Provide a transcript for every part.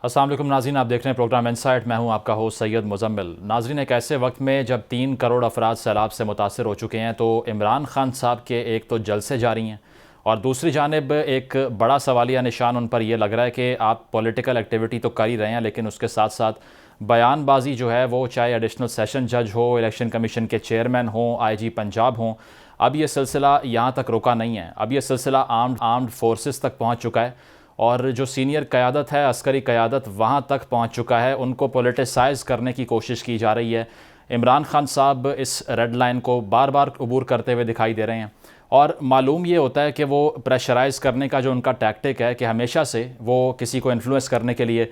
السلام علیکم ناظرین، آپ دیکھ رہے ہیں پروگرام انسائٹ۔ میں ہوں آپ کا ہوسٹ سید مزمل۔ ناظرین، ایک ایسے وقت میں جب 3 کروڑ افراد سیلاب سے متاثر ہو چکے ہیں تو عمران خان صاحب کے ایک تو جلسے جاری ہیں اور دوسری جانب ایک بڑا سوالیہ نشان ان پر یہ لگ رہا ہے کہ آپ پولیٹیکل ایکٹیویٹی تو کر ہی رہے ہیں، لیکن اس کے ساتھ ساتھ بیان بازی جو ہے وہ چاہے ایڈیشنل سیشن جج ہو، الیکشن کمیشن کے چیئرمین ہوں، آئی جی پنجاب ہوں، اب یہ سلسلہ یہاں تک رکا نہیں ہے۔ اب یہ سلسلہ آرمڈ فورسز تک پہنچ چکا ہے اور جو سینئر قیادت ہے، عسکری قیادت، وہاں تک پہنچ چکا ہے۔ ان کو پولیٹیسائز کرنے کی کوشش کی جا رہی ہے۔ عمران خان صاحب اس ریڈ لائن کو بار بار عبور کرتے ہوئے دکھائی دے رہے ہیں اور معلوم یہ ہوتا ہے کہ وہ پریشرائز کرنے کا جو ان کا ٹیکٹک ہے کہ ہمیشہ سے وہ کسی کو انفلوئنس کرنے کے لیے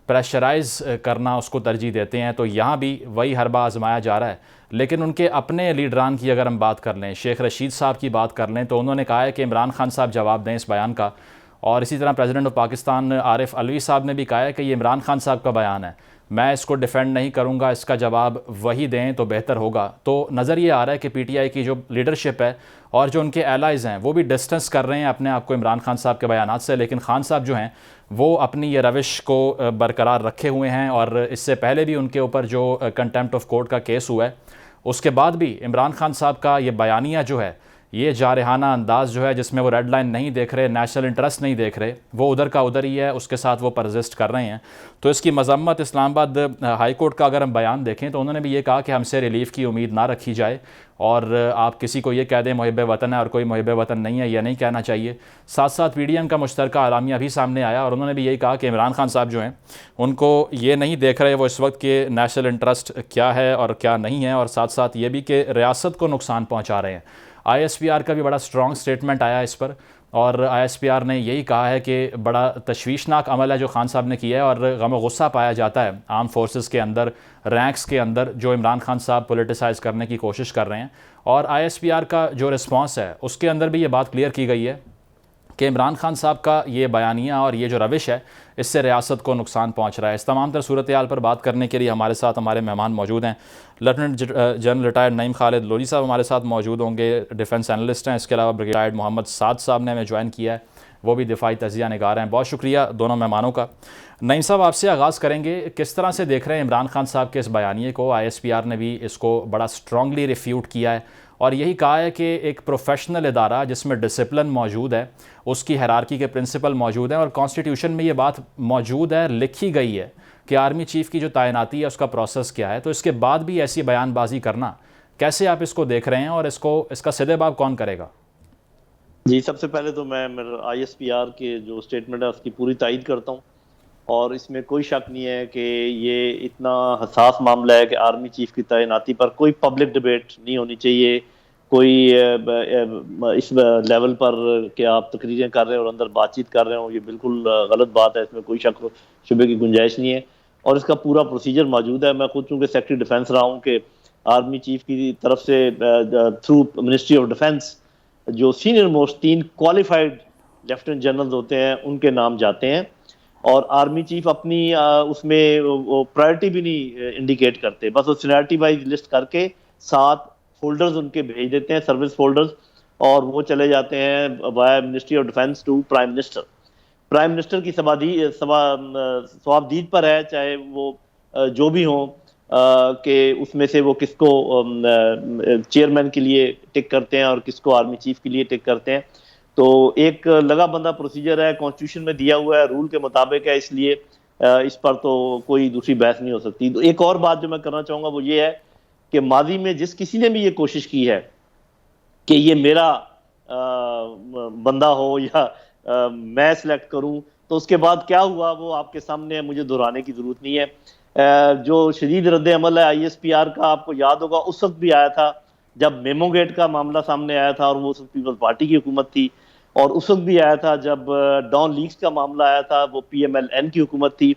پریشرائز کرنا اس کو ترجیح دیتے ہیں، تو یہاں بھی وہی حربہ آزمایا جا رہا ہے۔ لیکن ان کے اپنے لیڈران کی اگر ہم بات کر لیں، شیخ رشید صاحب کی بات کر لیں، تو انہوں نے کہا ہے کہ عمران خان صاحب جواب دیں اس بیان کا، اور اسی طرح پریزیڈنٹ آف پاکستان عارف علوی صاحب نے بھی کہا ہے کہ یہ عمران خان صاحب کا بیان ہے، میں اس کو ڈیفینڈ نہیں کروں گا، اس کا جواب وہی دیں تو بہتر ہوگا۔ تو نظر یہ آ رہا ہے کہ پی ٹی آئی کی جو لیڈرشپ ہے اور جو ان کے ایلائز ہیں وہ بھی ڈسٹنس کر رہے ہیں اپنے آپ کو عمران خان صاحب کے بیانات سے، لیکن خان صاحب جو ہیں وہ اپنی یہ روش کو برقرار رکھے ہوئے ہیں، اور اس سے پہلے بھی ان کے اوپر جو کنٹیمپٹ آف کورٹ کا کیس ہوا ہے اس کے بعد بھی عمران خان صاحب کا یہ بیانیہ جو ہے، یہ جارحانہ انداز جو ہے جس میں وہ ریڈ لائن نہیں دیکھ رہے، نیشنل انٹرسٹ نہیں دیکھ رہے، وہ ادھر کا ادھر ہی ہے، اس کے ساتھ وہ پرزسٹ کر رہے ہیں۔ تو اس کی مذمت اسلام آباد ہائی کورٹ کا اگر ہم بیان دیکھیں تو انہوں نے بھی یہ کہا کہ ہم سے ریلیف کی امید نہ رکھی جائے، اور آپ کسی کو یہ کہہ دیں محب وطن ہے اور کوئی محب وطن نہیں ہے، یہ نہیں کہنا چاہیے۔ ساتھ ساتھ پی ڈی ایم کا مشترکہ اعلامیہ بھی سامنے آیا اور انہوں نے بھی یہی کہا کہ عمران خان صاحب جو ہیں ان کو یہ نہیں دیکھ رہے وہ اس وقت کہ نیشنل انٹرسٹ کیا ہے اور کیا نہیں ہے، اور ساتھ ساتھ یہ بھی کہ ریاست کو نقصان پہنچا رہے ہیں۔ آئی ایس پی آر کا بھی بڑا سٹرونگ سٹیٹمنٹ آیا اس پر، اور آئی ایس پی آر نے یہی کہا ہے کہ بڑا تشویشناک عمل ہے جو خان صاحب نے کیا ہے، اور غم و غصہ پایا جاتا ہے آرم فورسز کے اندر، رینکس کے اندر، جو عمران خان صاحب پولیٹیسائز کرنے کی کوشش کر رہے ہیں۔ اور آئی ایس پی آر کا جو رسپانس ہے اس کے اندر بھی یہ بات کلیئر کی گئی ہے کہ عمران خان صاحب کا یہ بیانیہ اور یہ جو روش ہے اس سے ریاست کو نقصان پہنچ رہا ہے۔ اس تمام تر صورتحال پر بات کرنے کے لیے ہمارے ساتھ ہمارے مہمان موجود ہیں۔ لیفٹیننٹ جنرل ریٹائرڈ نعیم خالد لودھی صاحب ہمارے ساتھ موجود ہوں گے، ڈیفنس انالسٹ ہیں۔ اس کے علاوہ بریگیڈیئر محمد سعد صاحب نے ہمیں جوائن کیا ہے، وہ بھی دفاعی تجزیہ نگار ہیں۔ بہت شکریہ دونوں مہمانوں کا۔ نعیم صاحب، آپ سے آغاز کریں گے، کس طرح سے دیکھ رہے ہیں عمران خان صاحب کے اس بیانیے کو؟ آئی ایس پی آر نے بھی اس کو بڑا سٹرونگلی ریفیوٹ کیا ہے اور یہی کہا ہے کہ ایک پروفیشنل ادارہ جس میں ڈسپلن موجود ہے، اس کی ہیرارکی کے پرنسپل موجود ہیں، اور کانسٹیٹیوشن میں یہ بات موجود ہے، لکھی گئی ہے کہ آرمی چیف کی جو تعیناتی ہے اس کا پروسیس کیا ہے، تو اس کے بعد بھی ایسی بیان بازی کرنا، کیسے آپ اس کو دیکھ رہے ہیں اور اس کا سدے باب کون کرے گا؟ جی، سب سے پہلے تو میں آئی ایس پی آر کے جو سٹیٹمنٹ ہے اس کی پوری تائید کرتا ہوں، اور اس میں کوئی شک نہیں ہے کہ یہ اتنا حساس معاملہ ہے کہ آرمی چیف کی تعیناتی پر کوئی پبلک ڈبیٹ نہیں ہونی چاہیے، کوئی اس لیول پر کہ آپ تقریریں کر رہے ہیں اور اندر بات چیت کر رہے ہوں، یہ بالکل غلط بات ہے، اس میں کوئی شک شبے کی گنجائش نہیں ہے، اور اس کا پورا پروسیجر موجود ہے۔ میں خود چونکہ سیکرٹری ڈیفنس رہا ہوں کہ آرمی چیف کی طرف سے تھرو منسٹری آف ڈیفنس جو senior most 3 qualified lieutenant generals ہوتے ہیں ان کے نام جاتے ہیں، اور آرمی چیف اپنی اس میں پرائرٹی بھی نہیں انڈیکیٹ کرتے، بس وہ سینیرٹی وائز لسٹ کر کے 7 فولڈرز ان کے بھیج دیتے ہیں، سروس فولڈرز، اور وہ چلے جاتے ہیں via ministry of defence to prime minister. Prime minister کی ثوابدید پر ہے، چاہے وہ جو بھی ہوں، کہ اس میں سے وہ کس کو چیئرمین کے لیے ٹک کرتے ہیں اور کس کو آرمی چیف کے لیے ٹک کرتے ہیں۔ تو ایک لگا بندہ پروسیجر ہے، کانسٹیٹیوشن میں دیا ہوا ہے، رول کے مطابق ہے، اس لیے اس پر تو کوئی دوسری بحث نہیں ہو سکتی۔ تو ایک اور بات جو میں کرنا چاہوں گا وہ یہ ہے کہ ماضی میں جس کسی نے بھی یہ کوشش کی ہے کہ یہ میرا بندہ ہو یا میں سلیکٹ کروں، تو اس کے بعد کیا ہوا وہ آپ کے سامنے ہے، مجھے دہرانے کی ضرورت نہیں ہے۔ جو شدید رد عمل ہے آئی ایس پی آر کا، آپ کو یاد ہوگا اس وقت بھی آیا تھا جب میمو گیٹ کا معاملہ سامنے آیا تھا، اور وہ پیپلز پارٹی کی حکومت تھی، اور اس وقت بھی آیا تھا جب ڈان لیکس کا معاملہ آیا تھا، وہ پی ایم ایل این کی حکومت تھی۔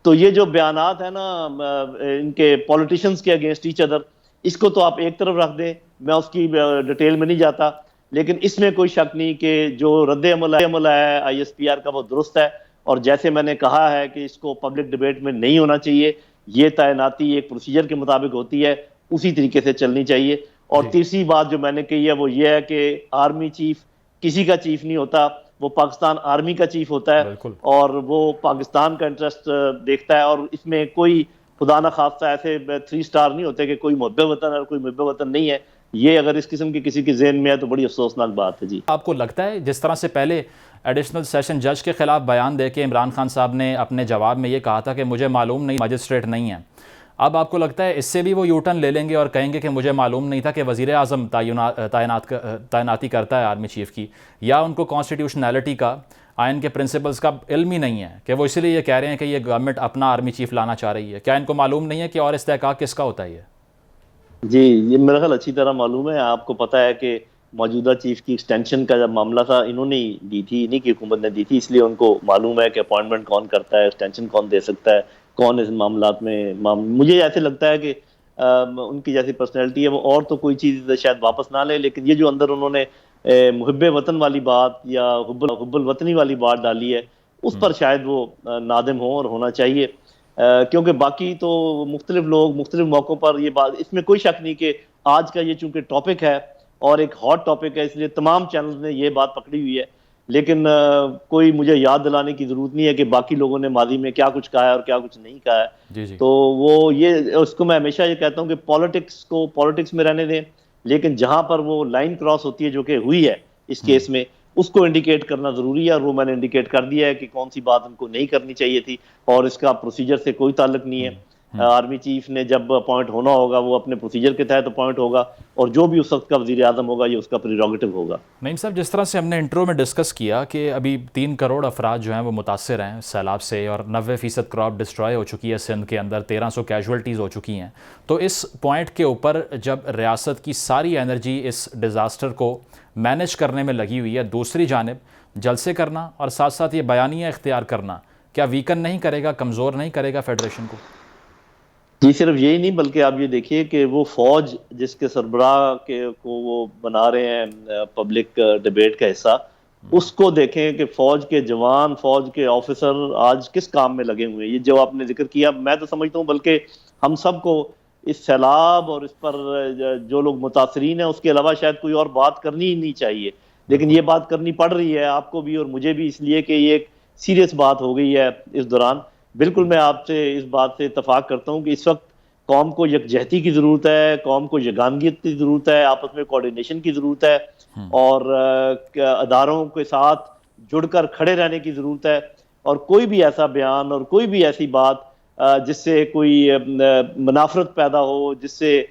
تو یہ جو بیانات ہیں نا ان کے پولیٹیشنز کے اگینسٹ ایچ ادر، اس کو تو آپ ایک طرف رکھ دیں، میں اس کی ڈیٹیل میں نہیں جاتا، لیکن اس میں کوئی شک نہیں کہ جو رد عمل ہے آئی ایس پی آر کا وہ درست ہے، اور جیسے میں نے کہا ہے کہ اس کو پبلک ڈیبیٹ میں نہیں ہونا چاہیے، یہ تعیناتی ایک پروسیجر کے مطابق ہوتی ہے، اسی طریقے سے چلنی چاہیے۔ اور تیسری بات جو میں نے کہی ہے وہ یہ ہے کہ آرمی چیف کسی کا چیف نہیں ہوتا، وہ پاکستان آرمی کا چیف ہوتا ہے بالکل اور وہ پاکستان کا انٹرسٹ دیکھتا ہے، اور اس میں کوئی خدا نہ خواستہ ایسے 3 سٹار نہیں ہوتے کہ کوئی محب وطن ہے اور کوئی محب وطن نہیں ہے. یہ اگر اس قسم کی کسی کے ذہن میں ہے تو بڑی افسوسناک بات ہے. جی آپ کو لگتا ہے جس طرح سے پہلے ایڈیشنل سیشن جج کے خلاف بیان دے کے عمران خان صاحب نے اپنے جواب میں یہ کہا تھا کہ مجھے معلوم نہیں مجسٹریٹ نہیں ہے، اب آپ کو لگتا ہے اس سے بھی وہ یو ٹرن لے لیں گے اور کہیں گے کہ مجھے معلوم نہیں تھا کہ وزیر اعظم تعیناتی کرتا ہے آرمی چیف کی، یا ان کو کانسٹیٹیوشنلٹی کا، آئین کے پرنسپلز کا علم ہی نہیں ہے کہ وہ اسی لیے یہ کہہ رہے ہیں کہ یہ گورنمنٹ اپنا آرمی چیف لانا چاہ رہی ہے؟ کیا ان کو معلوم نہیں ہے کہ اور استحقاق کس کا ہوتا ہے یہ؟ جی یہ میرا خیال اچھی طرح معلوم ہے. آپ کو پتہ ہے کہ موجودہ چیف کی ایکسٹینشن کا جب معاملہ تھا انہوں نے ہی دی تھی، انہی کی حکومت نے دی تھی، اس لیے ان کو معلوم ہے کہ اپوائنٹمنٹ کون کرتا ہے، ایکسٹینشن کون دے سکتا ہے، کون اس معاملات میں مجھے ایسے لگتا ہے کہ ان کی جیسی پرسنالٹی ہے وہ اور تو کوئی چیز شاید واپس نہ لے، لیکن یہ جو اندر انہوں نے محب وطن والی بات یا حب الوطنی والی بات ڈالی ہے اس پر شاید وہ نادم ہوں، اور ہونا چاہیے. کیونکہ باقی تو مختلف لوگ مختلف موقعوں پر یہ بات، اس میں کوئی شک نہیں کہ آج کا یہ چونکہ ٹاپک ہے اور ایک ہاٹ ٹاپک ہے، اس لیے تمام چینلز نے یہ بات پکڑی ہوئی ہے. لیکن کوئی مجھے یاد دلانے کی ضرورت نہیں ہے کہ باقی لوگوں نے ماضی میں کیا کچھ کہا ہے اور کیا کچھ نہیں کہا ہے. جی جی تو وہ یہ اس کو میں ہمیشہ یہ کہتا ہوں کہ پالیٹکس کو پالیٹکس میں رہنے دیں، لیکن جہاں پر وہ لائن کراس ہوتی ہے جو کہ ہوئی ہے اس کیس میں، اس کو انڈیکیٹ کرنا ضروری ہے، اور وہ میں نے انڈیکیٹ کر دیا ہے کہ کون سی بات ان کو نہیں کرنی چاہیے تھی، اور اس کا پروسیجر سے کوئی تعلق نہیں ہے. آرمی چیف نے جب اپوائنٹ ہونا ہوگا وہ اپنے پروسیجر کے تحت اپوائنٹ ہوگا، اور جو بھی اس وقت کا وزیر اعظم ہوگا یہ اس کا پریروگیٹو ہوگا. نعیم صاحب، جس طرح سے ہم نے انٹرو میں ڈسکس کیا کہ ابھی 3 کروڑ افراد جو ہیں وہ متاثر ہیں سیلاب سے، اور 90% کراپ ڈسٹرائے ہو چکی ہے سندھ کے اندر، 1300 کیجولٹیز ہو چکی ہیں، تو اس پوائنٹ کے اوپر جب ریاست کی ساری انرجی اس ڈیزاسٹر کو مینیج کرنے میں لگی ہوئی ہے، دوسری جانب جلسے کرنا اور ساتھ ساتھ یہ بیانیہ اختیار کرنا کیا ویکن نہیں کرے گا، کمزور نہیں کرے گا فیڈریشن کو؟ جی صرف یہی نہیں بلکہ آپ یہ دیکھیے کہ وہ فوج جس کے سربراہ کو وہ بنا رہے ہیں پبلک ڈیبیٹ کا حصہ، اس کو دیکھیں کہ فوج کے جوان، فوج کے آفیسر آج کس کام میں لگے ہوئے ہیں. یہ جو آپ نے ذکر کیا میں تو سمجھتا ہوں بلکہ ہم سب کو اس سیلاب اور اس پر جو لوگ متاثرین ہیں اس کے علاوہ شاید کوئی اور بات کرنی ہی نہیں چاہیے، لیکن یہ بات کرنی پڑ رہی ہے آپ کو بھی اور مجھے بھی، اس لیے کہ یہ ایک سیریس بات ہو گئی ہے اس دوران. بالکل میں آپ سے اس بات سے اتفاق کرتا ہوں کہ اس وقت قوم کو یکجہتی کی ضرورت ہے، قوم کو یگانگیت کی ضرورت ہے، آپس میں کوارڈینیشن کی ضرورت ہے، اور اداروں کے ساتھ جڑ کر کھڑے رہنے کی ضرورت ہے. اور کوئی بھی ایسا بیان اور کوئی بھی ایسی بات جس سے کوئی منافرت پیدا ہو، جس سے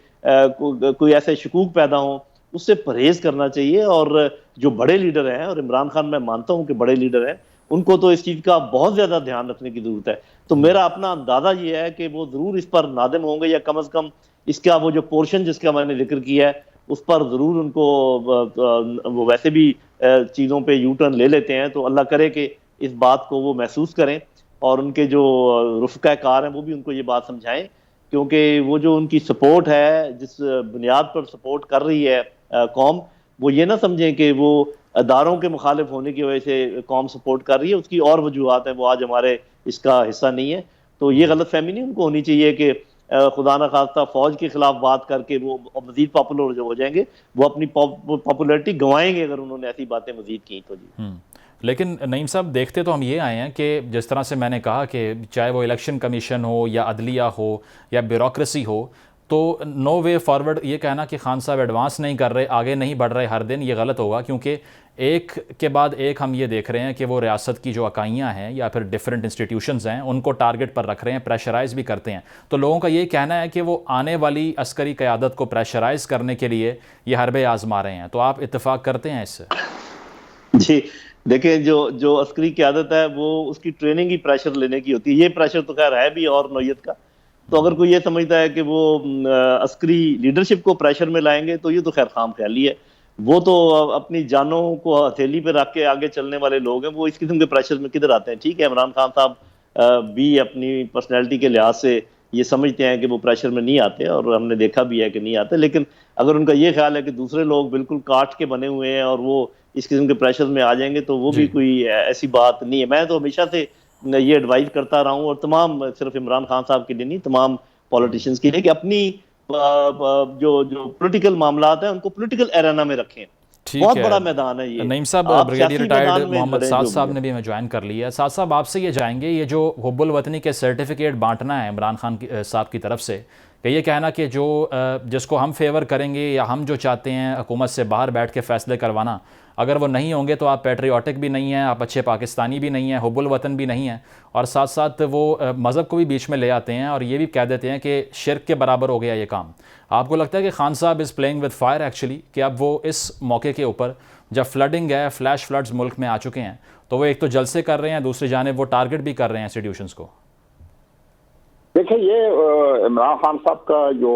کوئی ایسے شکوک پیدا ہوں، اس سے پرہیز کرنا چاہیے. اور جو بڑے لیڈر ہیں، اور عمران خان میں مانتا ہوں کہ بڑے لیڈر ہیں، ان کو تو اس چیز کا بہت زیادہ دھیان رکھنے کی ضرورت ہے. تو میرا اپنا اندازہ یہ ہے کہ وہ ضرور اس پر نادم ہوں گے، یا کم از کم اس کا وہ جو پورشن جس کا میں نے ذکر کیا ہے اس پر ضرور ان کو، وہ ویسے بھی چیزوں پہ یو ٹرن لے لیتے ہیں، تو اللہ کرے کہ اس بات کو وہ محسوس کریں، اور ان کے جو رفقا کار ہیں وہ بھی ان کو یہ بات سمجھائیں. کیونکہ وہ جو ان کی سپورٹ ہے، جس بنیاد پر سپورٹ کر رہی ہے قوم، وہ یہ نہ سمجھیں کہ وہ اداروں کے مخالف ہونے کی وجہ سے قوم سپورٹ کر رہی ہے، اس کی اور وجوہات ہیں، وہ آج ہمارے اس کا حصہ نہیں ہے. تو یہ غلط فہمی نہیں ان کو ہونی چاہیے کہ خدا نہ خواستہ فوج کے خلاف بات کر کے وہ مزید پاپولر جو ہو جائیں گے، وہ اپنی پاپولیرٹی گنوائیں گے اگر انہوں نے ایسی باتیں مزید کی تو. جی لیکن نعیم صاحب، دیکھتے تو ہم یہ آئے ہیں کہ جس طرح سے میں نے کہا کہ چاہے وہ الیکشن کمیشن ہو یا عدلیہ ہو یا بیوروکریسی ہو، تو نو وے فارورڈ یہ کہنا کہ خان صاحب ایڈوانس نہیں کر رہے، آگے نہیں بڑھ رہے ہر دن، یہ غلط ہوگا. کیونکہ ایک کے بعد ایک ہم یہ دیکھ رہے ہیں کہ وہ ریاست کی جو اکائیاں ہیں یا پھر ڈیفرنٹ انسٹیٹیوشنز ہیں ان کو ٹارگٹ پر رکھ رہے ہیں، پریشرائز بھی کرتے ہیں. تو لوگوں کا یہ کہنا ہے کہ وہ آنے والی عسکری قیادت کو پریشرائز کرنے کے لیے یہ حربے آزما رہے ہیں. تو آپ اتفاق کرتے ہیں اس سے؟ جی دیکھیں، جو عسکری قیادت ہے وہ اس کی ٹریننگ ہی پریشر لینے کی ہوتی ہے. یہ پریشر تو خیر ہے بھی اور نوعیت کا. تو اگر کوئی یہ سمجھتا ہے کہ وہ عسکری لیڈرشپ کو پریشر میں لائیں گے تو یہ تو خیر خام خیالی ہے. وہ تو اپنی جانوں کو ہتھیلی پہ رکھ کے آگے چلنے والے لوگ ہیں، وہ اس قسم کے پریشر میں کدھر آتے ہیں. ٹھیک ہے، عمران خان صاحب بھی اپنی پرسنالٹی کے لحاظ سے یہ سمجھتے ہیں کہ وہ پریشر میں نہیں آتے، اور ہم نے دیکھا بھی ہے کہ نہیں آتے. لیکن اگر ان کا یہ خیال ہے کہ دوسرے لوگ بالکل کاٹ کے بنے ہوئے ہیں اور وہ اس قسم کے پریشر میں آ جائیں گے، تو وہ بھی کوئی ایسی بات نہیں ہے. میں تو ہمیشہ سے یہ ایڈوائز کرتا رہا ہوں، اور تمام، صرف عمران خان صاحب کے لیے نہیں، تمام پولیٹیشنز کے لیے، کہ اپنی جو پولیٹیکل معاملات ہیں ان کو پولیٹیکل ایرینا میں رکھیں. بہت بڑا میدان ہے یہ. نعیم صاحب, بریگیڈیئر ریٹائرڈ محمد سعد صاحب نے بھی ہمیں جوائن کر لیا ہے. سعد صاحب آپ سے یہ جائیں گے, یہ جو حب الوطنی کے سرٹیفکیٹ بانٹنا ہے عمران خان صاحب کی طرف سے, کہ یہ کہنا کہ جو جس کو ہم فیور کریں گے یا ہم جو چاہتے ہیں حکومت سے باہر بیٹھ کے فیصلے کروانا, اگر وہ نہیں ہوں گے تو آپ پیٹریوٹک بھی نہیں ہیں, آپ اچھے پاکستانی بھی نہیں ہیں, حب الوطن بھی نہیں ہیں, اور ساتھ ساتھ وہ مذہب کو بھی بیچ میں لے آتے ہیں اور یہ بھی کہہ دیتے ہیں کہ شرک کے برابر ہو گیا یہ کام. آپ کو لگتا ہے کہ خان صاحب is playing with fire actually, کہ اب وہ اس موقع کے اوپر جب فلڈنگ ہے, فلیش فلڈز ملک میں آ چکے ہیں, تو وہ ایک تو جلسے کر رہے ہیں, دوسری جانب وہ ٹارگٹ بھی کر رہے ہیں انسٹیٹیوشنز کو؟ دیکھیں, یہ عمران خان صاحب کا جو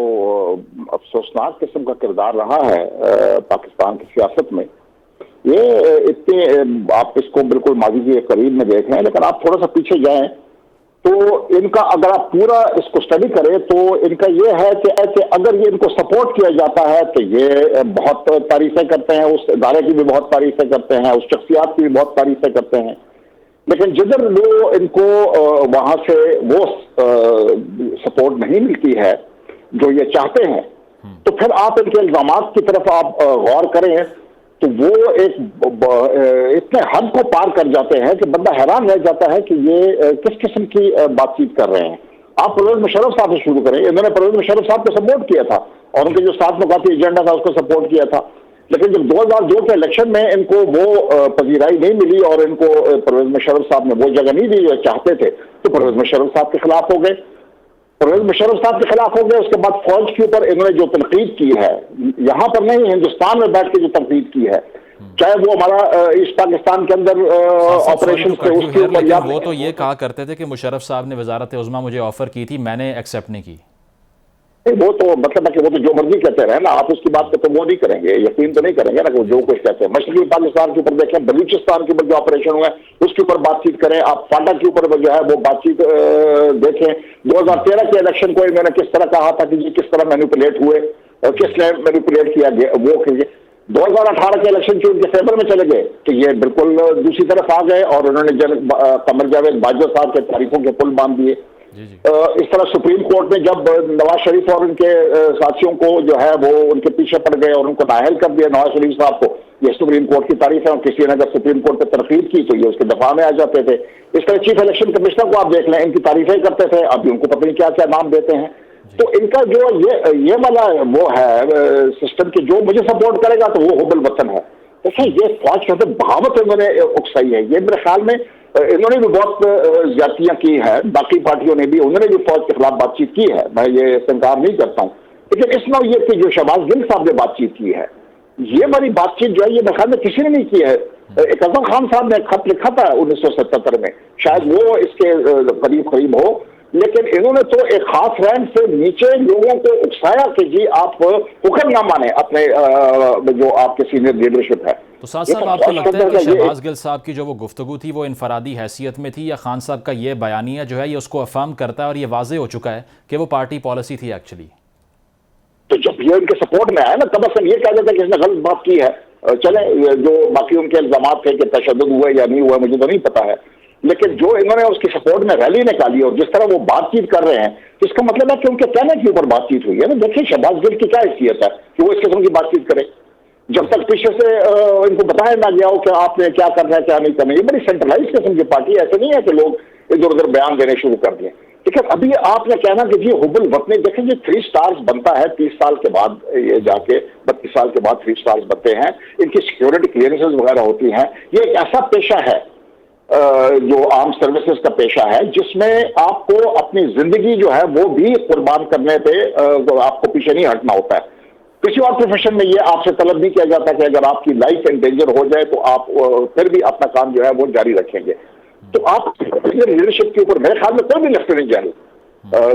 افسوسناک قسم کا کردار رہا ہے پاکستان کی سیاست میں, یہ اتنے آپ اس کو بالکل ماضی کے قریب میں دیکھ رہے ہیں, لیکن آپ تھوڑا سا پیچھے جائیں تو ان کا اگر آپ پورا اس کو اسٹڈی کریں تو ان کا یہ ہے کہ اگر یہ ان کو سپورٹ کیا جاتا ہے تو یہ بہت تعریفیں کرتے ہیں, اس ادارے کی بھی بہت تعریفیں کرتے ہیں, اس شخصیات کی بھی بہت تعریفیں کرتے ہیں, لیکن جدھر وہ ان کو وہاں سے وہ سپورٹ نہیں ملتی ہے جو یہ چاہتے ہیں, تو پھر آپ ان کے الزامات کی طرف آپ غور کریں تو وہ ایک اتنے حد کو پار کر جاتے ہیں کہ بندہ حیران رہ جاتا ہے کہ یہ کس قسم کی بات چیت کر رہے ہیں. آپ پرویز مشرف صاحب سے شروع کریں. انہوں نے پرویز مشرف صاحب کو سپورٹ کیا تھا اور ان کے جو ساتھ مقامی ایجنڈا تھا اس کو سپورٹ کیا تھا, لیکن جب 2002 کے الیکشن میں ان کو وہ پذیرائی نہیں ملی اور ان کو پرویز مشرف صاحب نے وہ جگہ نہیں دی جو چاہتے تھے, تو پرویز مشرف صاحب کے خلاف ہو گئے. پرویز مشرف صاحب کے خلاف ہو گئے. اس کے بعد فوج کے اوپر انہوں نے جو تنقید کی ہے, یہاں پر نہیں ہندوستان میں بیٹھ کے جو تنقید کی ہے, چاہے وہ ہمارا ایسٹ پاکستان کے اندر آپریشن تھے اس کے اوپر, وہ تو یہ کہا کرتے تھے کہ مشرف صاحب نے وزارت عظمیٰ مجھے آفر کی تھی, میں نے ایکسیپٹ نہیں کی. وہ تو مطلب ہے کہ وہ تو جو مرضی کہتے رہے نا, آپ اس کی بات کو تو وہ نہیں کریں گے, یقین تو نہیں کریں گے نا کہ وہ جو کچھ کہتے ہیں. مشرقی پاکستان کے اوپر دیکھیں, بلوچستان کے اوپر جو آپریشن ہوا ہے اس کے اوپر بات چیت کریں, آپ فاٹا کے اوپر جو ہے وہ بات چیت دیکھیں. 2013 کے الیکشن کو انہوں نے کس طرح کہا تھا کہ جی کس طرح مینیپولیٹ ہوئے اور کس نے مینیپولیٹ کیا گیا, وہ 2018 کے الیکشن کے ان کے فیور میں چلے گئے کہ یہ بالکل دوسری طرف آ گئے اور انہوں نے قمر جاوید باجوہ صاحب کے تعریفوں کے پل باندھ دیے. اس طرح سپریم کورٹ میں جب نواز شریف اور ان کے ساتھیوں کو جو ہے وہ ان کے پیچھے پڑ گئے اور ان کو نااہل کر دیا نواز شریف صاحب کو, یہ سپریم کورٹ کی تعریف ہے, اور کسی نے اگر سپریم کورٹ پہ تنقید کی تو یہ اس کے دفاع میں آ جاتے تھے. اس طرح چیف الیکشن کمشنر کو آپ دیکھ لیں, ان کی تعریفیں کرتے تھے, ابھی ان کو پتہ نہیں کیا کیا نام دیتے ہیں. تو ان کا جو یہ والا وہ ہے سسٹم کہ جو مجھے سپورٹ کرے گا تو وہ حب الوطن ہے. دیکھیں, یہ فوج کے بغاوت انہوں نے اکسائی ہے. یہ میرے خیال میں انہوں نے بھی بہت زیادتیاں کی ہیں, باقی پارٹیوں نے بھی, انہوں نے بھی فوج کے خلاف بات چیت کی ہے, میں یہ انکار نہیں کرتا ہوں, لیکن اس نوعیت کی جو شہباز گل صاحب نے بات چیت کی ہے, یہ بڑی بات چیت جو ہے یہ میرے خیال میں کسی نے نہیں کی ہے. ایک اعظم خان صاحب نے خط لکھا تھا 1977 میں, شاید وہ اس کے قریب ہو, لیکن انہوں نے تو ایک خاص رینک سے نیچے لوگوں کو اکسایا کہ جی آپ حکم نہ مانیں اپنے جو آپ کے سینئر لیڈرشپ ہے. تو ساتھ صاحب آپ کو لگتا ہے کہ شہباز گل صاحب کی جو وہ گفتگو تھی وہ انفرادی حیثیت میں تھی, یا خان صاحب کا یہ بیانیہ جو ہے یہ اس کو افہم کرتا ہے اور یہ واضح ہو چکا ہے کہ وہ پارٹی پالیسی تھی ایکچولی؟ تو جب یہ ان کے سپورٹ میں آیا نا, کم از کم یہ کہہ دیتا ہے کہ اس نے غلط بات کی ہے. چلیں, جو باقی ان کے الزامات تھے کہ تشدد ہوا یا نہیں ہوا مجھے تو نہیں پتا ہے, لیکن جو انہوں نے اس کی سپورٹ میں ریلی نکالی اور جس طرح وہ بات چیت کر رہے ہیں, اس کا مطلب ہے کہ ان کے کہنے کے اوپر بات چیت ہوئی ہے نا. دیکھیں, شہباز گل کی کیا حیثیت ہے کہ وہ اس قسم کی بات چیت کرے جب تک پیچھے سے ان کو بتایا نہ گیا ہو کہ آپ نے کیا کرنا ہے کیا نہیں کرنا. یہ بڑی سینٹرلائز قسم کی پارٹی, ایسے نہیں ہے کہ لوگ ادھر ادھر بیان دینے شروع کر دیں. لیکن ابھی آپ نے کہنا کہ جی حب الوطنی, دیکھیں جی 3 سٹارز بنتا ہے 30 سال کے بعد, یہ جا کے 32 سال کے بعد 3 سٹارز بنتے ہیں, ان کی سیکیورٹی کلیئرنسز وغیرہ ہوتی ہیں. یہ ایک ایسا پیشہ ہے جو عام سروسز کا پیشہ ہے جس میں آپ کو اپنی زندگی جو ہے وہ بھی قربان کرنے پہ آپ کو پیچھے نہیں ہٹنا ہوتا ہے. کسی اور پروفیشن میں یہ آپ سے طلب نہیں کیا جاتا کہ اگر آپ کی لائف ان ڈینجر ہو جائے تو آپ پھر بھی اپنا کام جو ہے وہ جاری رکھیں گے. تو آپ لیڈرشپ کے اوپر میرے خیال میں کوئی بھی لیفٹیننٹ جنرل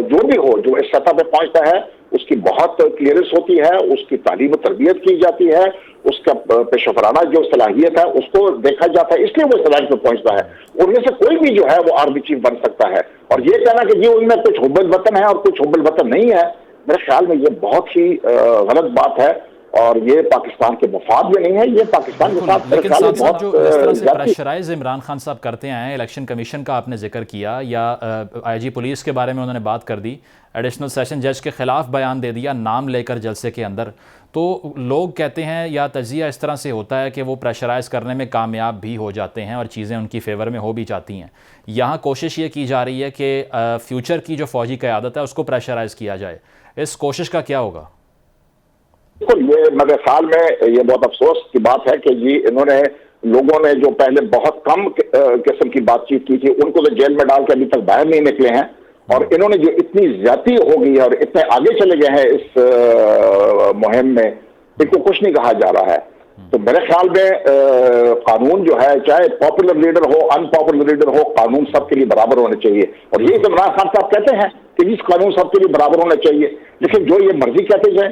جو بھی ہو جو اس سطح پہ پہنچتا ہے اس کی بہت کلیئرنس ہوتی ہے, اس کی تعلیم و تربیت کی جاتی ہے, اس کا پیشہ ورانہ جو صلاحیت ہے اس کو دیکھا جاتا ہے, اس لیے وہ صلاحیت پہ پہنچتا ہے. اور یہ سے کوئی بھی جو ہے وہ آرمی چیف بن سکتا ہے. اور یہ کہنا کہ جی ان میں کچھ حب الوطن ہے اور کچھ حب الوطن نہیں ہے, میرے خیال میں یہ بہت ہی غلط بات ہے. اور یہ پاکستان کے مفاد میں نہیں ہے، یہ پاکستان کے ساتھ لیکن ساتھ ساتھ جو جس طرح سے پریشرائز عمران خان صاحب کرتے ہیں، الیکشن کمیشن کا آپ نے ذکر کیا، یا آئی جی پولیس کے بارے میں انہوں نے بات کر دی، ایڈیشنل سیشن جج کے خلاف بیان دے دیا نام لے کر جلسے کے اندر، تو لوگ کہتے ہیں یا تجزیہ اس طرح سے ہوتا ہے کہ وہ پریشرائز کرنے میں کامیاب بھی ہو جاتے ہیں اور چیزیں ان کی فیور میں ہو بھی جاتی ہیں۔ یہاں کوشش یہ کی جا رہی ہے کہ فیوچر کی جو فوجی قیادت ہے اس کو پریشرائز کیا جائے، اس کوشش کا کیا ہوگا؟ بالکل، یہ میرے خیال میں یہ بہت افسوس کی بات ہے کہ جی انہوں نے لوگوں نے جو پہلے بہت کم قسم کی بات چیت کی تھی ان کو تو جیل میں ڈال کے ابھی تک باہر نہیں نکلے ہیں، اور انہوں نے جو اتنی زیادتی ہو گئی ہے اور اتنے آگے چلے گئے ہیں اس مہم میں، ان کو کچھ نہیں کہا جا رہا ہے۔ تو میرے خیال میں قانون جو ہے، چاہے پاپولر لیڈر ہو ان پاپولر لیڈر ہو، قانون سب کے لیے برابر ہونے چاہیے، اور یہ عمران خان صاحب کہتے ہیں کہ اس قانون سب کے لیے برابر ہونا چاہیے، لیکن جو یہ مرضی کہتے جائیں،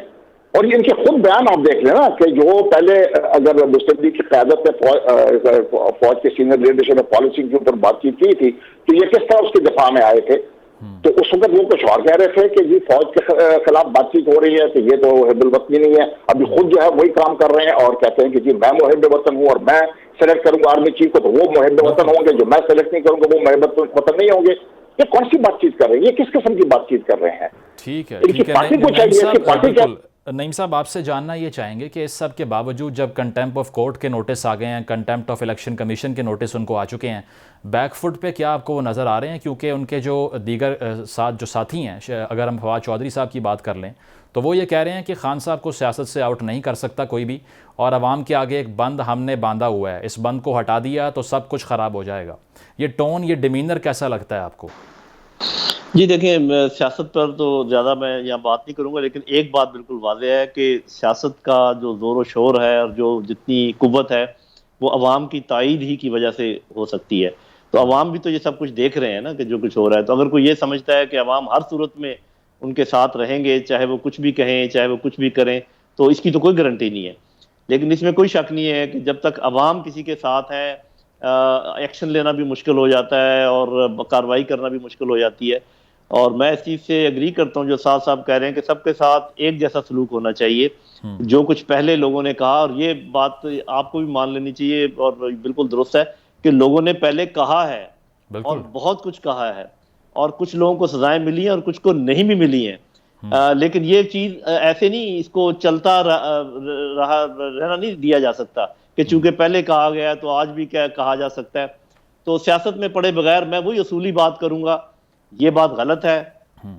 اور یہ ان کے خود بیان آپ دیکھ لیں نا کہ جو پہلے اگر مسلم لیگ کی قیادت نے فوج کے سینئر لیڈرشپ میں پالیسی کے اوپر بات چیت کی تھی تو یہ کس طرح اس کے دفاع میں آئے تھے، تو اس وقت وہ کچھ اور کہہ رہے تھے کہ جی فوج کے خلاف بات چیت ہو رہی ہے کہ یہ تو حب الوطنی نہیں ہے، ابھی خود جو ہے وہی کام کر رہے ہیں اور کہتے ہیں کہ جی میں محب وطن ہوں اور میں سلیکٹ کروں گا آرمی چیف کو تو وہ محب وطن ہوں گے، جو میں سلیکٹ نہیں کروں گا وہ محب وطن نہیں ہوں گے۔ یہ کون سی بات چیت کر رہے ہیں؟ یہ کس قسم کی بات چیت کر رہے ہیں؟ ٹھیک ہے، ان کی پارٹی کو چاہیے کہ پارٹی کیا۔ نعیم صاحب آپ سے جاننا یہ چاہیں گے کہ اس سب کے باوجود جب کنٹیمپٹ آف کورٹ کے نوٹس آ گئے ہیں، کنٹیمپٹ آف الیکشن کمیشن کے نوٹس ان کو آ چکے ہیں، بیک فٹ پہ کیا آپ کو وہ نظر آ رہے ہیں؟ کیونکہ ان کے جو دیگر جو ساتھی ہیں، اگر ہم فواد چودھری صاحب کی بات کر لیں تو وہ یہ کہہ رہے ہیں کہ خان صاحب کو سیاست سے آؤٹ نہیں کر سکتا کوئی بھی، اور عوام کے آگے ایک بند ہم نے باندھا ہوا ہے، اس بند کو ہٹا دیا تو سب کچھ خراب ہو جائے گا۔ یہ ٹون، یہ ڈیمینر کیسا لگتا ہے آپ کو؟ جی دیکھیں، سیاست پر تو زیادہ میں یہاں بات نہیں کروں گا، لیکن ایک بات بالکل واضح ہے کہ سیاست کا جو زور و شور ہے اور جو جتنی قوت ہے وہ عوام کی تائید ہی کی وجہ سے ہو سکتی ہے۔ تو عوام بھی تو یہ سب کچھ دیکھ رہے ہیں نا کہ جو کچھ ہو رہا ہے، تو اگر کوئی یہ سمجھتا ہے کہ عوام ہر صورت میں ان کے ساتھ رہیں گے، چاہے وہ کچھ بھی کہیں چاہے وہ کچھ بھی کریں، تو اس کی تو کوئی گارنٹی نہیں ہے۔ لیکن اس میں کوئی شک نہیں ہے کہ جب تک عوام کسی کے ساتھ ہے، ایکشن لینا بھی مشکل ہو جاتا ہے اور کارروائی کرنا بھی مشکل ہو جاتی ہے۔ اور میں اس چیز سے اگری کرتا ہوں جو صاحب کہہ رہے ہیں کہ سب کے ساتھ ایک جیسا سلوک ہونا چاہیے۔ جو کچھ پہلے لوگوں نے کہا، اور یہ بات آپ کو بھی مان لینی چاہیے اور بالکل درست ہے کہ لوگوں نے پہلے کہا ہے اور بہت کچھ کہا ہے، اور کچھ لوگوں کو سزائیں ملی ہیں اور کچھ کو نہیں بھی ملی ہیں، لیکن یہ چیز ایسے نہیں، اس کو چلتا رہنا نہیں دیا جا سکتا کہ چونکہ پہلے کہا گیا تو آج بھی کیا کہا جا سکتا ہے۔ تو سیاست میں پڑے بغیر میں وہی اصولی بات کروں گا، یہ بات غلط ہے،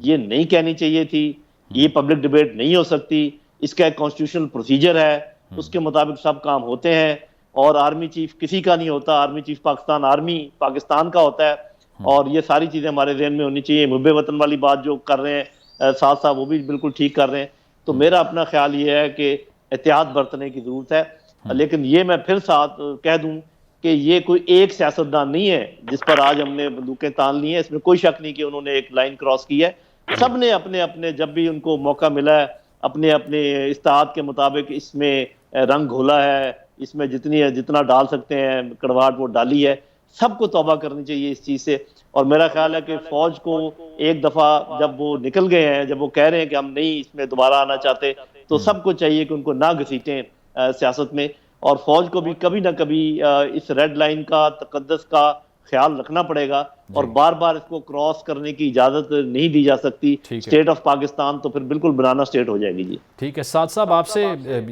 یہ نہیں کہنی چاہیے تھی، یہ پبلک ڈیبیٹ نہیں ہو سکتی، اس کا ایک کانسٹیٹیوشنل پروسیجر ہے، اس کے مطابق سب کام ہوتے ہیں، اور آرمی چیف کسی کا نہیں ہوتا، آرمی چیف آرمی پاکستان کا ہوتا ہے، اور یہ ساری چیزیں ہمارے ذہن میں ہونی چاہیے۔ محب وطن والی بات جو کر رہے ہیں ساتھ وہ بھی بالکل ٹھیک کر رہے ہیں۔ تو میرا اپنا خیال یہ ہے کہ احتیاط برتنے کی ضرورت ہے، لیکن یہ میں پھر ساتھ کہہ دوں کہ یہ کوئی ایک سیاستدان نہیں ہے جس پر آج ہم نے بندوقیں تان لی ہیں، اس میں کوئی شک نہیں کہ انہوں نے ایک لائن کراس کی ہے۔ سب نے اپنے اپنے جب بھی ان کو موقع ملا ہے اپنے اپنے استعداد کے مطابق اس میں رنگ گھولا ہے، اس میں جتنا ڈال سکتے ہیں کڑواہٹ وہ ڈالی ہے۔ سب کو توبہ کرنی چاہیے اس چیز سے، اور میرا خیال ہے کہ فوج کو ایک دفعہ جب وہ نکل گئے ہیں، جب وہ کہہ رہے ہیں کہ ہم نہیں اس میں دوبارہ آنا چاہتے، تو سب کو چاہیے کہ ان کو نہ گھسیٹیں سیاست میں، اور فوج کو بھی کبھی نہ کبھی اس ریڈ لائن کا تقدس کا خیال رکھنا پڑے گا، اور بار بار اس کو کراس کرنے کی اجازت نہیں دی جا سکتی۔ اسٹیٹ آف پاکستان تو پھر بالکل بنانا اسٹیٹ ہو جائے گی۔ جی ٹھیک ہے، سعد صاحب آپ سے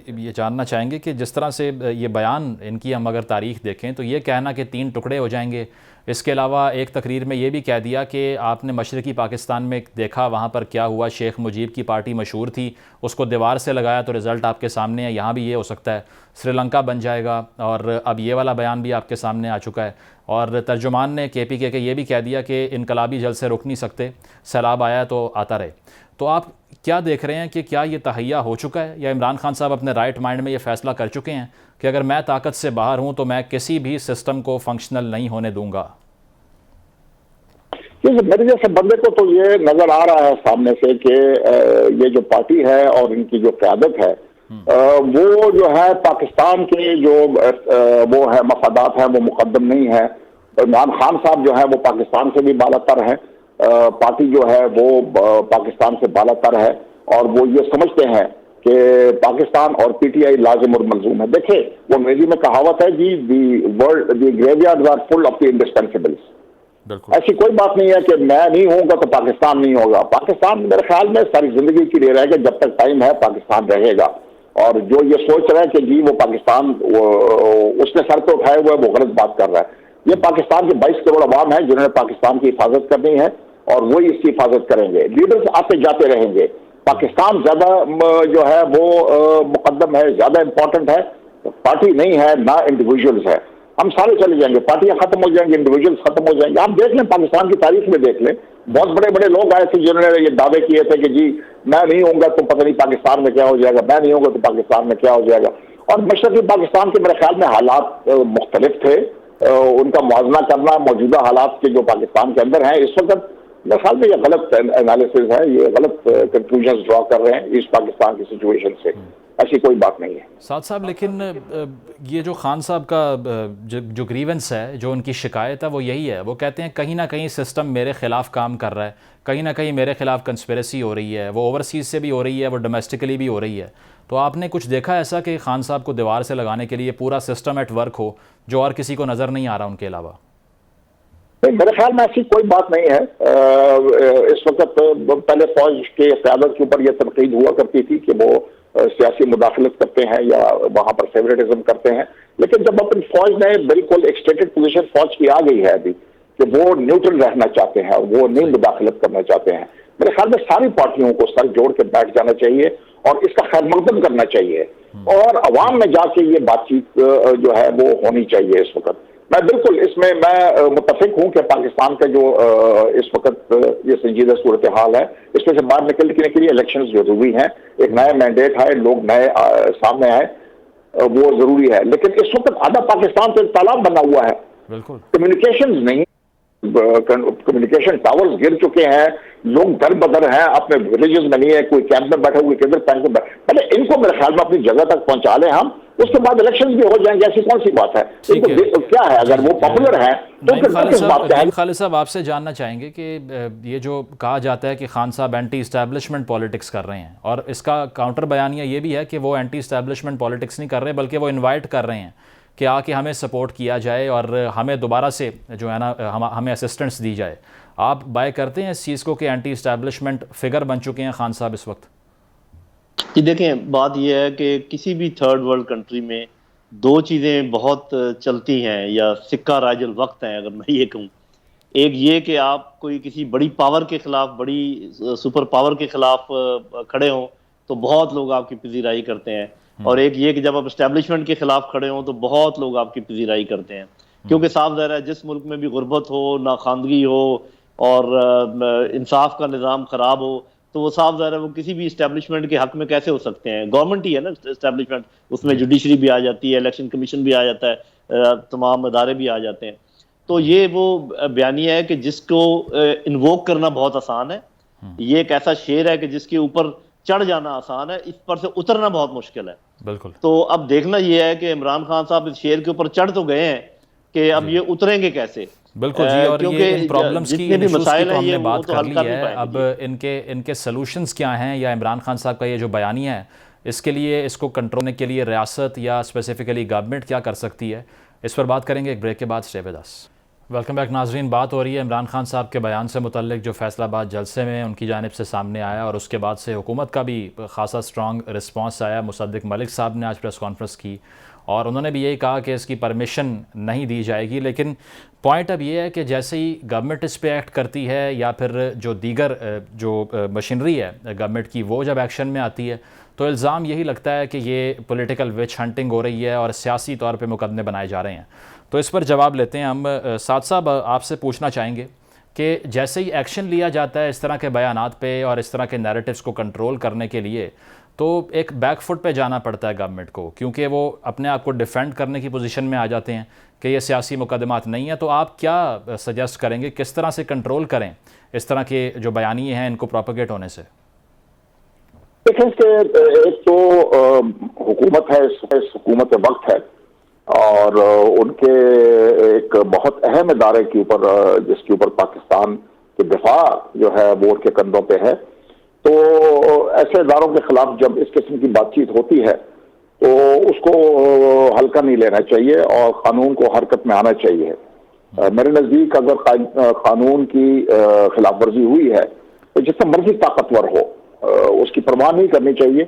یہ جاننا چاہیں گے کہ جس طرح سے یہ بیان ان کی ہم اگر تاریخ دیکھیں تو یہ کہنا کہ 3 ٹکڑے ہو جائیں گے، اس کے علاوہ ایک تقریر میں یہ بھی کہہ دیا کہ آپ نے مشرقی پاکستان میں دیکھا وہاں پر کیا ہوا، شیخ مجیب کی پارٹی مشہور تھی، اس کو دیوار سے لگایا تو رزلٹ آپ کے سامنے ہے، یہاں بھی یہ ہو سکتا ہے، سری لنکا بن جائے گا، اور اب یہ والا بیان بھی آپ کے سامنے آ چکا ہے، اور ترجمان نے KPK کے یہ بھی کہہ دیا کہ انقلابی جلسے رک نہیں سکتے، سیلاب آیا تو آتا رہے۔ تو آپ کیا دیکھ رہے ہیں کہ کیا یہ تہیہ ہو چکا ہے، یا عمران خان صاحب اپنے رائٹ مائنڈ میں یہ فیصلہ کر چکے ہیں کہ اگر میں طاقت سے باہر ہوں تو میں کسی بھی سسٹم کو فنکشنل نہیں ہونے دوں گا؟ میرے جیسے بندے کو تو یہ نظر آ رہا ہے سامنے سے کہ یہ جو پارٹی ہے اور ان کی جو قیادت ہے وہ جو ہے پاکستان کے جو وہ ہے مفادات ہیں وہ مقدم نہیں ہے۔ عمران خان صاحب جو ہے وہ پاکستان سے بھی بالا تر ہے، پارٹی جو ہے وہ پاکستان سے بالا تر ہے، اور وہ یہ سمجھتے ہیں کہ پاکستان اور پی ٹی آئی لازم اور ملزوم ہے. دیکھیں وہ انگریزی میں کہاوت ہے جی دی گریویارڈز آر فل آف دی انڈسپینسبلس. ایسی کوئی بات نہیں ہے کہ میں نہیں ہوں گا تو پاکستان نہیں ہوگا. پاکستان میرے خیال میں ساری زندگی کے لیے رہے گا, جب تک ٹائم ہے پاکستان رہے گا. اور جو یہ سوچ رہا ہے کہ جی وہ پاکستان اس نے سر پہ اٹھائے ہوئے وہ غلط بات کر رہا ہے. یہ پاکستان کے 22 کروڑ عوام ہیں جنہوں نے پاکستان کی حفاظت کرنی ہے اور وہی اس کی حفاظت کریں گے. لیڈرز آتے جاتے رہیں گے. پاکستان زیادہ جو ہے وہ مقدم ہے, زیادہ امپورٹنٹ ہے. پارٹی نہیں ہے نہ انڈیویجولز ہے. ہم سارے چلے جائیں گے, پارٹیاں ختم ہو جائیں گی, انڈیویجولز ختم ہو جائیں گے. آپ دیکھ لیں پاکستان کی تاریخ میں دیکھ لیں, بہت بڑے بڑے لوگ آئے تھے جنہوں نے یہ دعوے کیے تھے کہ جی میں نہیں ہوں گا تو پتہ نہیں پاکستان میں کیا ہو جائے گا, میں نہیں ہوں گا تو پاکستان میں کیا ہو جائے گا. اور مشرقی پاکستان کے میرے خیال میں حالات مختلف تھے. ان کا موازنہ کرنا موجودہ حالات کے جو پاکستان کے اندر ہیں اس وقت میرے خیال میں یہ غلط انالیسز ہے, یہ غلط کنکلوژنز ڈرا کر رہے ہیں ایسٹ پاکستان کی سچویشن سے. ایسی کوئی بات نہیں ہے. سعد صاحب لیکن یہ جو خان صاحب کا جو گریونس ہے, جو ان کی شکایت ہے وہ یہی ہے, وہ کہتے ہیں کہیں نہ کہیں سسٹم میرے خلاف کام کر رہا ہے, کہیں نہ کہیں میرے خلاف کنسپیریسی ہو رہی ہے, وہ اوورسیز سے بھی ہو رہی ہے, وہ ڈومیسٹکلی بھی ہو رہی ہے. تو آپ نے کچھ دیکھا ایسا کہ خان صاحب کو دیوار سے لگانے کے لیے پورا سسٹم ایٹ ورک ہو جو اور کسی کو نظر نہیں آ رہا ان کے علاوہ؟ میرے خیال میں ایسی کوئی بات نہیں ہے. اس وقت پہلے فوج کے قیادت کے اوپر یہ تنقید ہوا کرتی تھی کہ وہ سیاسی مداخلت کرتے ہیں یا وہاں پر فیوریٹزم کرتے ہیں, لیکن جب اپنی فوج نے بالکل ایک اسٹیٹڈ پوزیشن فوج کی آ گئی ہے ابھی کہ وہ نیوٹرل رہنا چاہتے ہیں, وہ نہیں مداخلت کرنا چاہتے ہیں, میرے خیال میں ساری پارٹیوں کو سر جوڑ کے بیٹھ جانا چاہیے اور اس کا خیر مقدم کرنا چاہیے اور عوام میں جا کے یہ بات چیت جو ہے وہ ہونی چاہیے. اس وقت میں بالکل اس میں متفق ہوں کہ پاکستان کا جو اس وقت یہ سنجیدہ صورتحال ہے اس میں سے باہر نکلنے کے لیے الیکشنز ضروری ہیں. ایک نیا مینڈیٹ ہے, لوگ نئے سامنے آئے, وہ ضروری ہے. لیکن اس وقت آدھا پاکستان تو ایک تالاب بنا ہوا ہے, کمیونیکیشنز نہیں, کمیونیکیشن ٹاورز گر چکے ہیں, لوگ در بدر ہیں, اپنے ولیجز میں نہیں ہے, کوئی کیمپ میں بیٹھے ہوئے کدھر کیمپ میں بیٹھے. پہلے ان کو میرے خیال میں اپنی جگہ تک پہنچا لیں ہم, اس کے بعد الیکشنز بھی ہو جائیں گے. ایسی کون سی بات ہے؟ کیا ہے اگر وہ پاپولر ہیں تو پھر کس بات کا ہے؟ خالد صاحب آپ سے جاننا چاہیں گے کہ یہ جو کہا جاتا ہے کہ خان صاحب اینٹی اسٹیبلشمنٹ پالیٹکس کر رہے ہیں, اور اس کا کاؤنٹر بیانیہ یہ بھی ہے کہ وہ اینٹی اسٹیبلشمنٹ پالیٹکس نہیں کر رہے بلکہ وہ انوائٹ کر رہے ہیں کہ آ کے ہمیں سپورٹ کیا جائے اور ہمیں دوبارہ سے جو ہے نا ہمیں اسسٹنس دی جائے. آپ بائے کرتے ہیں اس چیز کو کہ اینٹی اسٹیبلشمنٹ فگر بن چکے ہیں خان صاحب اس وقت؟ جی دیکھیں, بات یہ ہے کہ کسی بھی تھرڈ ورلڈ کنٹری میں دو چیزیں بہت چلتی ہیں یا سکہ راج الوقت ہیں اگر میں یہ کہوں. ایک یہ کہ آپ کوئی کسی بڑی پاور کے خلاف, بڑی سپر پاور کے خلاف کھڑے ہوں تو بہت لوگ آپ کی پذیرائی کرتے ہیں, اور ایک یہ کہ جب آپ اسٹیبلشمنٹ کے خلاف کھڑے ہوں تو بہت لوگ آپ کی پذیرائی کرتے ہیں. کیونکہ صاف ظاہر ہے جس ملک میں بھی غربت ہو, ناخواندگی ہو اور انصاف کا نظام خراب ہو تو وہ صاف ظاہر ہے وہ کسی بھی اسٹیبلشمنٹ کے حق میں کیسے ہو سکتے ہیں. گورنمنٹ ہی ہے نا اسٹیبلشمنٹ, اس میں جوڈیشری بھی آ جاتی ہے, الیکشن کمیشن بھی آ جاتا ہے, تمام ادارے بھی آ جاتے ہیں. تو یہ وہ بیانیہ ہے کہ جس کو انووک کرنا بہت آسان ہے, یہ ایک ایسا شعر ہے کہ جس کے اوپر چڑھ جانا آسان ہے, اس پر سے اترنا بہت مشکل ہے. بالکل. تو اب دیکھنا یہ ہے کہ عمران خان صاحب اس شعر کے اوپر چڑھ تو گئے ہیں کہ اب یہ اتریں گے کیسے. بالکل جی, اور یہ ان پرابلمز کی ان ایشوز کی تو ہم نے بات کر لی ہے. اب ان کے سلوشنز کیا ہیں, یا عمران خان صاحب کا یہ جو بیانیہ ہے اس کے لیے, اس کو کنٹرول کرنے کے لیے ریاست یا اسپیسیفکلی گورنمنٹ کیا کر سکتی ہے, اس پر بات کریں گے ایک بریک کے بعد. Stay with us. Welcome back ناظرین. بات ہو رہی ہے عمران خان صاحب کے بیان سے متعلق جو فیصل آباد جلسے میں ان کی جانب سے سامنے آیا, اور اس کے بعد سے حکومت کا بھی خاصا اسٹرانگ رسپانس آیا. مصدق ملک صاحب نے آج پریس کانفرنس کی اور انہوں نے بھی یہی کہا کہ اس کی پرمیشن نہیں دی جائے گی. لیکن پوائنٹ اب یہ ہے کہ جیسے ہی گورنمنٹ اس پہ ایکٹ کرتی ہے یا پھر جو دیگر جو مشینری ہے گورنمنٹ کی وہ جب ایکشن میں آتی ہے تو الزام یہی لگتا ہے کہ یہ پولیٹیکل وچ ہنٹنگ ہو رہی ہے اور سیاسی طور پہ مقدمے بنائے جا رہے ہیں. تو اس پر جواب لیتے ہیں ہم. سعد صاحب آپ سے پوچھنا چاہیں گے کہ جیسے ہی ایکشن لیا جاتا ہے اس طرح کے بیانات پہ اور اس طرح کے نیریٹیوز کو کنٹرول کرنے کے لیے تو ایک بیک فٹ پہ جانا پڑتا ہے گورنمنٹ کو, کیونکہ وہ اپنے آپ کو ڈیفینڈ کرنے کی پوزیشن میں آ جاتے ہیں کہ یہ سیاسی مقدمات نہیں ہیں. تو آپ کیا سجیسٹ کریں گے, کس طرح سے کنٹرول کریں اس طرح کے جو بیانیے ہیں ان کو پروپیگیٹ ہونے سے؟ دیکھیں کہ ایک تو حکومت ہے, حکومت وقت ہے, اور ان کے ایک بہت اہم ادارے کے اوپر جس کے اوپر پاکستان کے دفاع جو ہے وہ ان کے کندھوں پہ ہے. تو ایسے اداروں کے خلاف جب اس قسم کی بات چیت ہوتی ہے تو اس کو ہلکا نہیں لینا چاہیے اور قانون کو حرکت میں آنا چاہیے. میرے نزدیک اگر قانون کی خلاف ورزی ہوئی ہے تو جتنا مرضی طاقتور ہو اس کی پرواہ نہیں کرنی چاہیے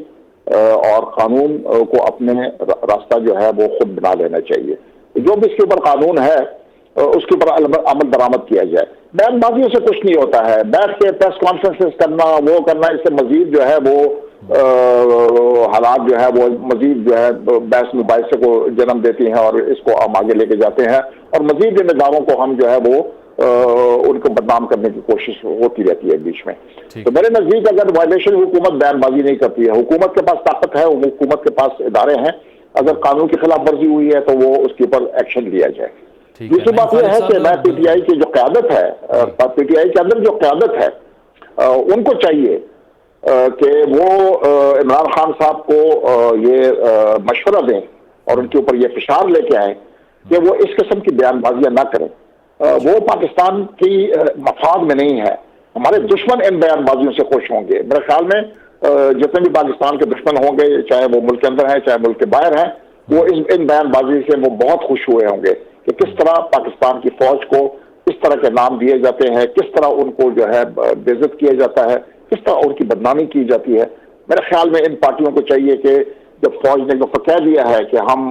اور قانون کو اپنے راستہ جو ہے وہ خود بنا لینا چاہیے. جو بھی اس کے اوپر قانون ہے اس کے اوپر عمل درآمد کیا جائے. بیان بازیوں سے کچھ نہیں ہوتا ہے. بیٹھ کے پریس کانفرنسز کرنا وہ کرنا اس سے مزید جو ہے وہ حالات جو ہے وہ مزید جو ہے بحث مباحثے کو جنم دیتی ہیں اور اس کو ہم آگے لے کے جاتے ہیں اور مزید ان اداروں کو ہم جو ہے وہ ان کو بدنام کرنے کی کوشش ہوتی رہتی ہے بیچ میں. تو میرے نزدیک اگر وائلیشن حکومت بیان بازی نہیں کرتی ہے, حکومت کے پاس طاقت ہے, حکومت کے پاس ادارے ہیں, اگر قانون کی خلاف ورزی ہوئی ہے تو وہ اس کے اوپر ایکشن لیا جائے. دوسری بات یہ ہے کہ میں پی ٹی آئی کی جو قیادت ہے, پی ٹی آئی کے اندر جو قیادت ہے ان کو چاہیے کہ وہ عمران خان صاحب کو یہ مشورہ دیں اور ان کے اوپر یہ فشار لے کے آئیں کہ وہ اس قسم کی بیان بازیاں نہ کریں. وہ پاکستان کی مفاد میں نہیں ہے. ہمارے دشمن ان بیان بازیوں سے خوش ہوں گے. میرے خیال میں جتنے بھی پاکستان کے دشمن ہوں گے, چاہے وہ ملک کے اندر ہیں چاہے ملک کے باہر ہیں, وہ ان بیان بازی سے وہ بہت خوش ہوئے ہوں گے کہ کس طرح پاکستان کی فوج کو کس طرح کے نام دیے جاتے ہیں, کس طرح ان کو جو ہے بے عزت کیا جاتا ہے, کس طرح ان کی بدنامی کی جاتی ہے. میرے خیال میں ان پارٹیوں کو چاہیے کہ جب فوج نے جو کہہ دیا ہے کہ ہم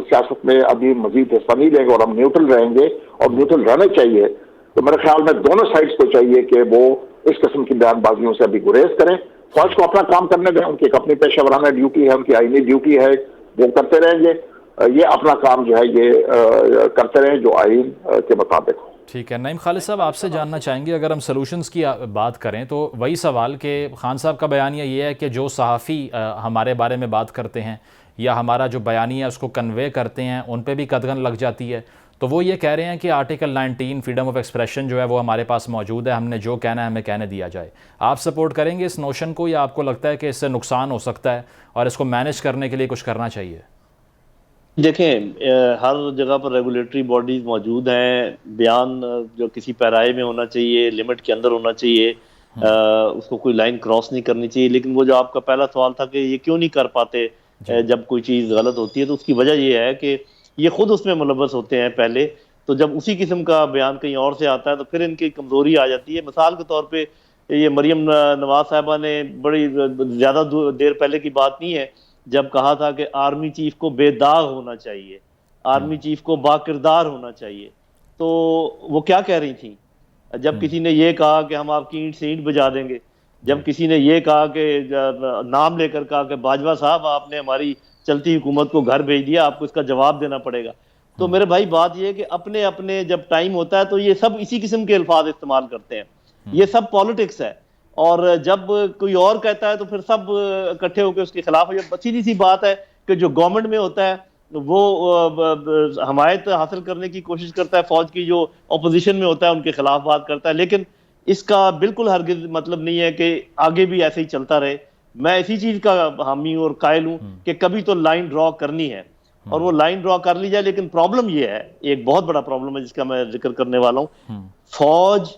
سیاست میں ابھی مزید حصہ نہیں لیں گے اور ہم نیوٹرل رہیں گے اور نیوٹرل رہنا چاہیے, تو میرے خیال میں دونوں سائڈز کو چاہیے کہ وہ اس قسم کی بیان بازیوں سے ابھی گریز کریں. فوج کو اپنا کام کرنے دیں, ان کی ایک اپنی پیشہ ورانہ ڈیوٹی ہے, ان کی آئینی ڈیوٹی ہے, وہ کرتے رہیں گے. یہ اپنا کام جو ہے یہ کرتے رہیں جو آئین کے مطابق ہو. ٹھیک ہے. نعیم خالد صاحب, آپ سے جاننا چاہیں گے اگر ہم سلوشنز کی بات کریں تو وہی سوال کہ خان صاحب کا بیانیہ یہ ہے کہ جو صحافی ہمارے بارے میں بات کرتے ہیں یا ہمارا جو بیانیہ اس کو کنوے کرتے ہیں ان پہ بھی قدغن لگ جاتی ہے. تو وہ یہ کہہ رہے ہیں کہ آرٹیکل 19 فریڈم آف ایکسپریشن جو ہے وہ ہمارے پاس موجود ہے, ہم نے جو کہنا ہے ہمیں کہنے دیا جائے. آپ سپورٹ کریں گے اس نوشن کو یا آپ کو لگتا ہے کہ اس سے نقصان ہو سکتا ہے اور اس کو مینیج کرنے کے لیے کچھ کرنا چاہیے؟ دیکھیں, ہر جگہ پر ریگولیٹری باڈیز موجود ہیں. بیان جو کسی پیرائے میں ہونا چاہیے, لمٹ کے اندر ہونا چاہیے, اس کو کوئی لائن کراس نہیں کرنی چاہیے. لیکن وہ جو آپ کا پہلا سوال تھا کہ یہ کیوں نہیں کر پاتے جب کوئی چیز غلط ہوتی ہے, تو اس کی وجہ یہ ہے کہ یہ خود اس میں ملوث ہوتے ہیں پہلے. تو جب اسی قسم کا بیان کہیں اور سے آتا ہے تو پھر ان کی کمزوری آ جاتی ہے. مثال کے طور پہ یہ مریم نواز صاحبہ نے بڑی زیادہ دیر پہلے کی بات نہیں ہے جب کہا تھا کہ آرمی چیف کو بے داغ ہونا چاہیے, آرمی چیف کو با کردار ہونا چاہیے. تو وہ کیا کہہ رہی تھیں جب کسی نے یہ کہا کہ ہم آپ کی اینٹ سے اینٹ بجا دیں گے, جب کسی نے یہ کہا کہ نام لے کر کہا کہ باجوہ صاحب آپ نے ہماری چلتی حکومت کو گھر بھیج دیا, آپ کو اس کا جواب دینا پڑے گا. تو میرے بھائی بات یہ ہے کہ اپنے اپنے جب ٹائم ہوتا ہے تو یہ سب اسی قسم کے الفاظ استعمال کرتے ہیں. یہ سب پالیٹکس ہے, اور جب کوئی اور کہتا ہے تو پھر سب اکٹھے ہو کے اس کے خلاف ہو جائے. سیدھی سی بات ہے کہ جو گورنمنٹ میں ہوتا ہے وہ حمایت حاصل کرنے کی کوشش کرتا ہے فوج کی, جو اپوزیشن میں ہوتا ہے ان کے خلاف بات کرتا ہے. لیکن اس کا بالکل ہرگز مطلب نہیں ہے کہ آگے بھی ایسے ہی چلتا رہے. میں اسی چیز کا حامی اور قائل ہوں کہ کبھی تو لائن ڈرا کرنی ہے اور وہ لائن ڈرا کر لی جائے. لیکن پرابلم یہ ہے, ایک بہت بڑا پرابلم ہے جس کا میں ذکر کرنے والا ہوں, فوج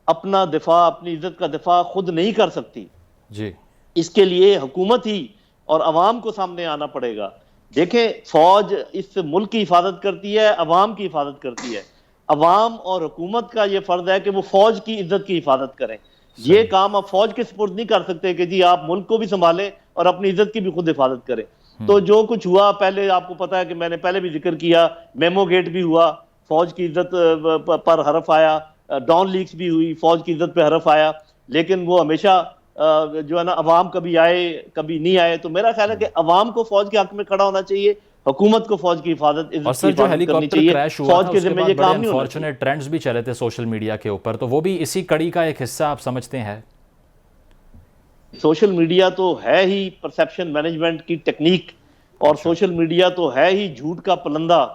اپنا دفاع, اپنی عزت کا دفاع خود نہیں کر سکتی. جی, اس کے لیے حکومت ہی اور عوام کو سامنے آنا پڑے گا. دیکھیں, فوج اس ملک کی حفاظت کرتی ہے, عوام کی حفاظت کرتی ہے. عوام اور حکومت کا یہ فرض ہے کہ وہ فوج کی عزت کی حفاظت کریں. یہ کام آپ فوج کے سپرد نہیں کر سکتے کہ جی آپ ملک کو بھی سنبھالیں اور اپنی عزت کی بھی خود حفاظت کریں. تو جو کچھ ہوا پہلے, آپ کو پتا ہے کہ میں نے پہلے بھی ذکر کیا, میمو گیٹ بھی ہوا, فوج کی عزت پر حرف آیا, ڈان لیکس بھی ہوئی, فوج کی عزت پہ حرف آیا. لیکن وہ ہمیشہ جو ہے نا عوام کبھی آئے کبھی نہیں آئے. تو میرا خیال ہے کہ عوام کو فوج کے حق میں کھڑا ہونا چاہیے, حکومت کو فوج کی حفاظت عزت کی حفاظت کرنی چاہیے. فوج کے ذمہ یہ کام نہیں ہونا چاہیے. ٹرینڈز بھی چلے تھے سوشل میڈیا کے اوپر, تو وہ بھی اسی کڑی کا ایک حصہ آپ سمجھتے ہیں؟ سوشل میڈیا تو ہے ہی پرسیپشن مینجمنٹ کی ٹیکنیک, اور سوشل میڈیا تو ہے ہی جھوٹ کا پلندہ,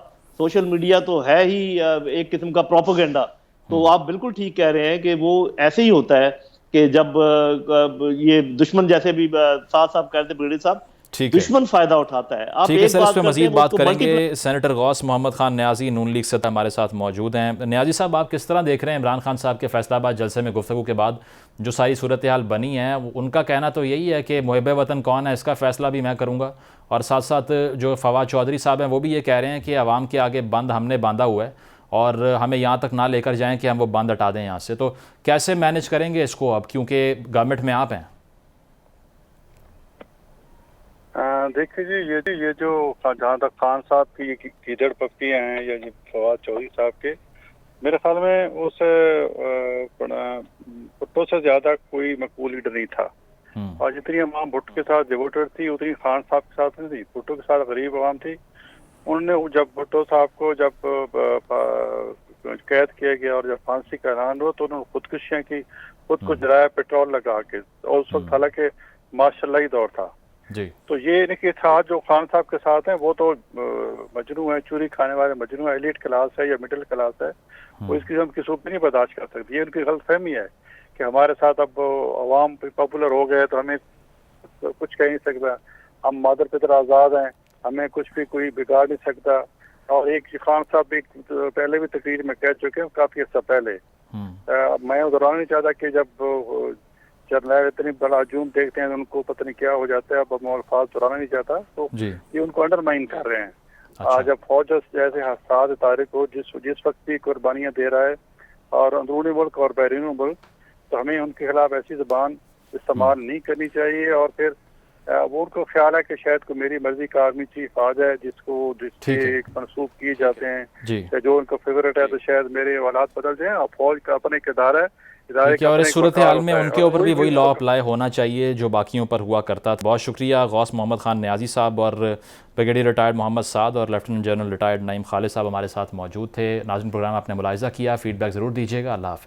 سوشل میڈیا تو ہے ہی ایک قسم کا پروپیگنڈا. تو آپ بالکل ٹھیک کہہ رہے ہیں کہ وہ ایسے ہی ہوتا ہے کہ جب یہ دشمن, جیسے بھی ساتھ صاحب کہہ رہے تھے بریڈی صاحب, ٹھیک ہے، دشمن فائدہ اٹھاتا ہے. آپ ٹھیک ہے ایک سر، اس بات پہ کرتے ہیں مزید وہ بات اس کو کریں multiply. گے. سینیٹر غوث محمد خان نیازی نون لیگ سے ہمارے ساتھ موجود ہیں. نیازی صاحب، آپ کس طرح دیکھ رہے ہیں عمران خان صاحب کے فیصلہ آباد جلسے میں گفتگو کے بعد جو ساری صورتحال بنی ہے؟ ان کا کہنا تو یہی ہے کہ محب وطن کون ہے اس کا فیصلہ بھی میں کروں گا، اور ساتھ ساتھ جو فواد چودھری صاحب ہیں وہ بھی یہ کہہ رہے ہیں کہ عوام کے آگے بند ہم نے باندھا ہوا ہے اور ہمیں یہاں تک نہ لے کر جائیں کہ ہم وہ بند ہٹا دیں یہاں سے. تو کیسے مینج کریں گے اس کو اب، کیونکہ گورنمنٹ میں آپ ہیں؟ دیکھیے جی، یہ جو جہاں تک خان صاحب کی کیچڑ پکتیاں ہیں یا فواد چودھری صاحب کے، میرے خیال میں اس بھٹو سے زیادہ کوئی مقبول لیڈر نہیں تھا. اور جتنی عوام بھٹو کے ساتھ ڈیووٹڈ تھی اتنی خان صاحب کے ساتھ نہیں تھی. بھٹو کے ساتھ غریب عوام تھی. انہوں نے جب بھٹو صاحب کو جب قید کیا گیا اور جب پھانسی کا اعلان ہوا تو انہوں نے خودکشیاں کی، خود کو جلایا پیٹرول لگا کے، اور اس وقت حالانکہ ماشاء اللہ ہی دور تھا. جی، تو یہ نہیں کہ ساتھ جو خان صاحب کے ساتھ ہیں وہ تو مجنو ہیں، چوری کھانے والے مجنو ہیں، ایلیٹ کلاس ہے یا مڈل کلاس ہے، وہ اس قسم کی سوپ نہیں برداشت کر سکتی. یہ ان کی غلط فہمی ہے کہ ہمارے ساتھ اب عوام پاپولر ہو گئے تو ہمیں کچھ کہہ نہیں سکتا، ہم مادر پتر آزاد ہیں، ہمیں کچھ بھی کوئی بگاڑ نہیں سکتا. اور ایک خان صاحب بھی پہلے بھی تقریر میں کہہ چکے ہیں کافی عرصہ پہلے. میں دہرانا نہیں چاہتا کہ جب جرنیل اتنی بڑا ہجوم دیکھتے ہیں تو ان کو پتہ نہیں کیا ہو جاتا ہے. اب میں الفاظ دہرانا نہیں چاہتا، تو یہ ان کو انڈرمائن کر رہے ہیں. جب فوج جیسے حساس تاریخ ہو، جس وقت بھی قربانیاں دے رہا ہے اور اندرونی ملک اور بیرونی ملک، تو ہمیں ان کے خلاف ایسی زبان استعمال نہیں کرنی چاہیے. اور پھر وہ ان کو خیال ہے کہ شاید کو میری مرضی کا آرمی چیف آ جائے جس کے ایک منسوخ کیے جاتے ہیں جو ان کا فیوریٹ ہے، تو شاید میرے حالات بدل جائیں. اور فوج کا اپنے کردار ہے، اور اس صورتحال میں ان کے اوپر بھی وہی لا اپلائی ہونا چاہیے جو باقیوں پر ہوا کرتا تھا. بہت شکریہ غوث محمد خان نیازی صاحب، اور بریگیڈیئر ریٹائرڈ محمد سعد اور لیفٹیننٹ جنرل ریٹائرڈ نعیم خالد صاحب ہمارے ساتھ موجود تھے. ناظرین، پروگرام آپ نے ملاحظہ کیا، فیڈ بیک ضرور دیجیے گا. اللہ حافظ.